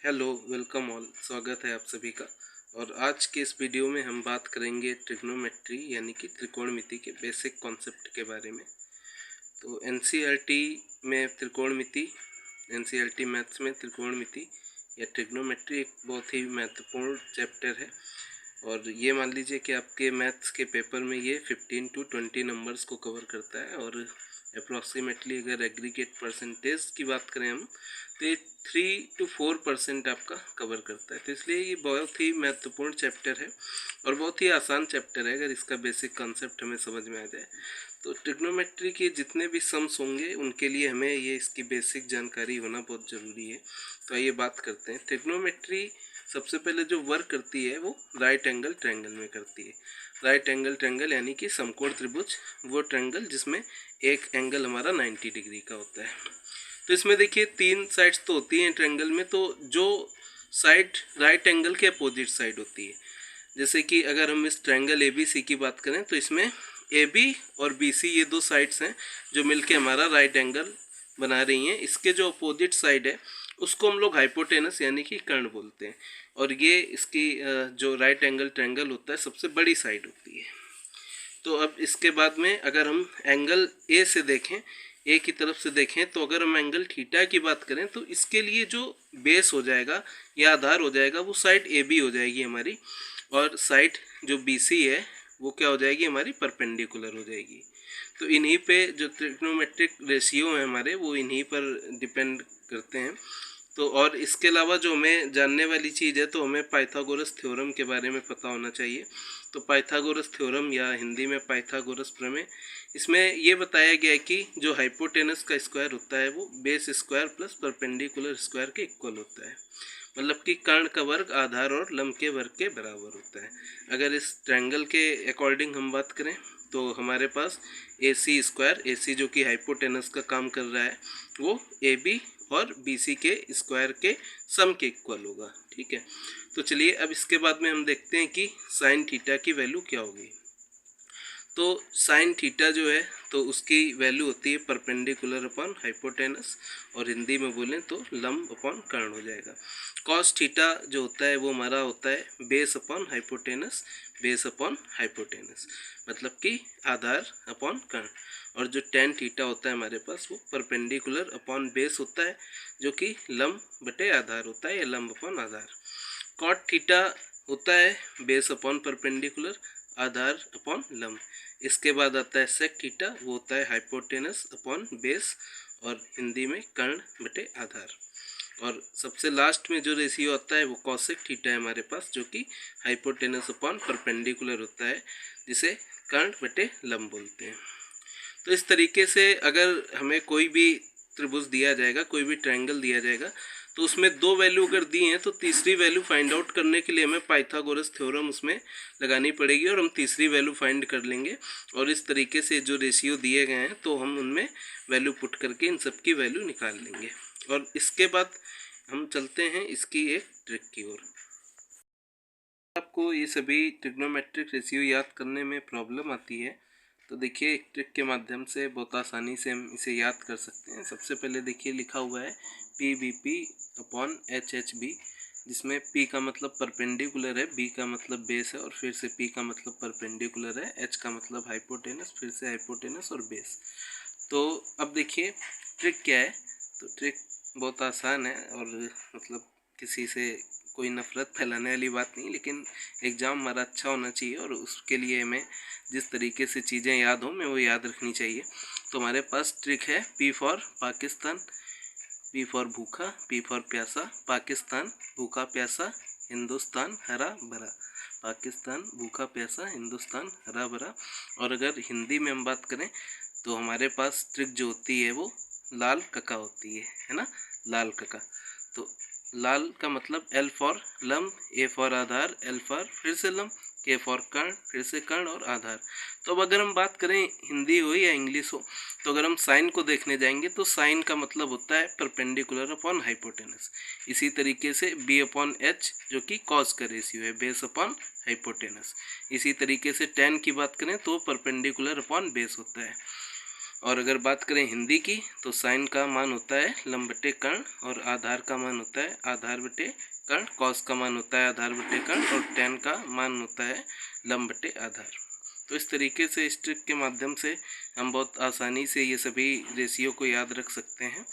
Hello, welcome all. स्वागत है आप सभी का। और आज के इस वीडियो में हम बात करेंगे ट्रिग्नोमेट्री यानी कि त्रिकोणमिति के बेसिक कॉन्सेप्ट के बारे में। तो एनसीईआरटी में त्रिकोणमिति, एनसीईआरटी मैथ्स में त्रिकोणमिति या ट्रिग्नोमेट्री एक बहुत ही महत्वपूर्ण चैप्टर है। और ये मान लीजिए कि आपके मैथ्स के पेपर में ये 15 to 20 नंबर्स को कवर करता है। और अप्रॉक्सीमेटली अगर एग्रीगेट परसेंटेज की बात करें हम, तो ये 3 to 4% आपका कवर करता है। तो इसलिए ये बहुत ही महत्वपूर्ण चैप्टर है और बहुत ही आसान चैप्टर है अगर इसका बेसिक कॉन्सेप्ट हमें समझ में आ जाए। तो ट्रिग्नोमेट्री के जितने भी सम्स होंगे उनके लिए हमें ये इसकी बेसिक जानकारी होना बहुत ज़रूरी है। तो आइए बात करते हैं। ट्रिग्नोमेट्री सबसे पहले जो वर्क करती है वो राइट एंगल ट्रायंगल में करती है। राइट एंगल ट्रायंगल यानी कि समकोण त्रिभुज, वो ट्रायंगल जिसमें एक एंगल हमारा 90 डिग्री का होता है। तो इसमें देखिए 3 साइड्स तो होती हैं ट्रायंगल में, तो जो साइड राइट एंगल के अपोजिट साइड होती है, जैसे कि अगर हम इस ट्रायंगल ABC की बात करें तो इसमें AB और BC ये दो साइड्स हैं जो मिलके हमारा राइट एंगल बना रही हैं। इसके जो अपोजिट साइड है उसको हम लोग हाइपोटेनस यानी कि कर्ण बोलते हैं। और ये इसकी जो राइट एंगल ट्रायंगल होता है सबसे बड़ी साइड होती है। तो अब इसके बाद में अगर हम एंगल ए से देखें, ए की तरफ से देखें, तो अगर हम एंगल थीटा की बात करें तो इसके लिए जो बेस हो जाएगा या आधार हो जाएगा वो साइड AB हो जाएगी हमारी। और साइड जो BC है वो क्या हो जाएगी हमारी, परपेंडिकुलर हो जाएगी। तो इन्हीं पे जो ट्रिग्नोमेट्रिक रेशियो हैं हमारे वो इन्हीं पर डिपेंड करते हैं। तो और इसके अलावा जो हमें जानने वाली चीज़ है, तो हमें पाइथागोरस थ्योरम के बारे में पता होना चाहिए। तो पाइथागोरस थ्योरम या हिंदी में पाइथागोरस प्रमेय, इसमें ये बताया गया है कि जो हाइपोटेनस का स्क्वायर होता है वो base square plus perpendicular square के इक्वल होता है। मतलब कि कर्ण का वर्ग आधार और लंब के वर्ग के बराबर होता है। अगर इस ट्रायंगल के अकॉर्डिंग हम बात करें तो हमारे पास AC स्क्वायर, AC जो कि हाइपोटेनस का काम कर रहा है, वो AB और BC के स्क्वायर के सम के इक्वल होगा। ठीक है। तो चलिए अब इसके बाद में हम देखते हैं कि साइन थीटा की वैल्यू क्या होगी। तो साइन थीटा जो है तो उसकी वैल्यू होती है परपेंडिकुलर अपॉन हाइपोटेनस, और हिंदी में बोलें तो लंब अपॉन कर्ण हो जाएगा। कॉस थीटा जो होता है वो हमारा होता है base upon hypotenuse, base upon hypotenuse मतलब कि आधार अपॉन कर्ण। और जो टेन थीटा होता है हमारे पास वो परपेंडिकुलर अपॉन बेस होता है, जो कि लंब बटे आधार होता है या लंब अपॉन आधार। कॉट थीटा होता है बेस अपॉन परपेंडिकुलर, आधार अपॉन लंब। इसके बाद आता है सेक थीटा, वो होता है हाइपोटेनस अपॉन बेस और हिंदी में कर्ण बटे आधार। और सबसे लास्ट में जो रेशियो आता है वो कॉसेक थीटा है हमारे पास, जो कि हाइपोटेनस अपॉन परपेंडिकुलर होता है, जिसे कर्ण बटे लंब बोलते हैं। तो इस तरीके से अगर हमें कोई भी त्रिभुज दिया जाएगा, कोई भी ट्रायंगल दिया जाएगा, तो उसमें दो वैल्यू अगर दी हैं तो तीसरी वैल्यू फाइंड आउट करने के लिए हमें पाइथागोरस थ्योरम उसमें लगानी पड़ेगी और हम तीसरी वैल्यू फाइंड कर लेंगे। और इस तरीके से जो रेशियो दिए गए हैं तो हम उनमें वैल्यू पुट करके इन सब की वैल्यू निकाल लेंगे। और इसके बाद हम चलते हैं इसकी एक ट्रिक की ओर। आपको ये सभी ट्रिग्नोमेट्रिक रेशियो याद करने में प्रॉब्लम आती है तो देखिए एक ट्रिक के माध्यम से बहुत आसानी से हम इसे याद कर सकते हैं। सबसे पहले देखिए लिखा हुआ है PBP अपॉन HHB, जिसमें P का मतलब परपेंडिकुलर है, B का मतलब बेस है और फिर से P का मतलब परपेंडिकुलर है, H का मतलब हाइपोटेनस, फिर से हाइपोटेनस और बेस। तो अब देखिए ट्रिक क्या है। तो ट्रिक बहुत आसान है और मतलब किसी से कोई नफ़रत फैलाने वाली बात नहीं, लेकिन एग्ज़ाम हमारा अच्छा होना चाहिए और उसके लिए हमें जिस तरीके से चीज़ें याद हो हमें वो याद रखनी चाहिए। तो हमारे पास ट्रिक है P for Pakistan, P for भूखा, P फॉर प्यासा, पाकिस्तान भूखा प्यासा, हिंदुस्तान हरा भरा, पाकिस्तान भूखा प्यासा, हिंदुस्तान हरा भरा। और अगर हिंदी में हम बात करें तो हमारे पास ट्रिक जो होती है वो लाल कका होती है ना, लाल कका। तो लाल का मतलब L फॉर लंब, A for Aadhaar, L for फिर से लंब, K फॉर कर्ण, फिर से कर्ण और आधार। तो अब अगर हम बात करें हिंदी हो या इंग्लिश हो, तो अगर हम साइन को देखने जाएंगे तो साइन का मतलब होता है परपेंडिकुलर अपॉन हाइपोटेनस। इसी तरीके से B अपॉन H जो कि कॉस का रेशियो है, बेस अपॉन हाइपोटेनस। इसी तरीके से टेन की बात करें तो परपेंडिकुलर अपॉन बेस होता है। और अगर बात करें हिंदी की तो साइन का मान होता है लंब बटे कर्ण और आधार का मान होता है आधार बटे कर्ण, कॉस का मान होता है आधार बटे कर्ण और टेन का मान होता है लंब बटे आधार। तो इस तरीके से इस ट्रिक के माध्यम से हम बहुत आसानी से ये सभी रेशियो को याद रख सकते हैं।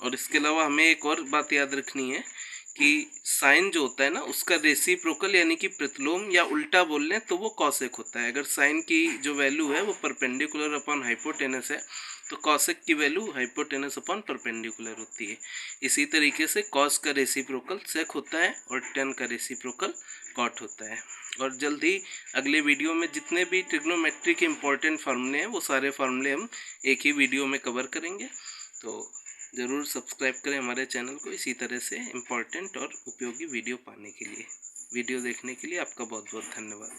और इसके अलावा हमें एक और बात याद रखनी है कि साइन जो होता है ना उसका रेसिप्रोकल यानी कि प्रतिलोम या उल्टा बोल लें तो वो कॉसेक होता है। अगर साइन की जो वैल्यू है वो परपेंडिकुलर अपॉन हाइपोटेनस है तो कॉसेक की वैल्यू हाइपोटेनस अपॉन परपेंडिकुलर होती है। इसी तरीके से कॉस का रेसिप्रोकल सेक होता है और टेन का रेसिप्रोकल कॉट होता है। और जल्द ही अगले वीडियो में जितने भी ट्रिग्नोमेट्री के इम्पोर्टेंट फार्मूले हैं वो सारे फार्मूले हम एक ही वीडियो में कवर करेंगे। तो ज़रूर सब्सक्राइब करें हमारे चैनल को इसी तरह से इम्पोर्टेंट और उपयोगी वीडियो पाने के लिए। वीडियो देखने के लिए आपका बहुत बहुत धन्यवाद।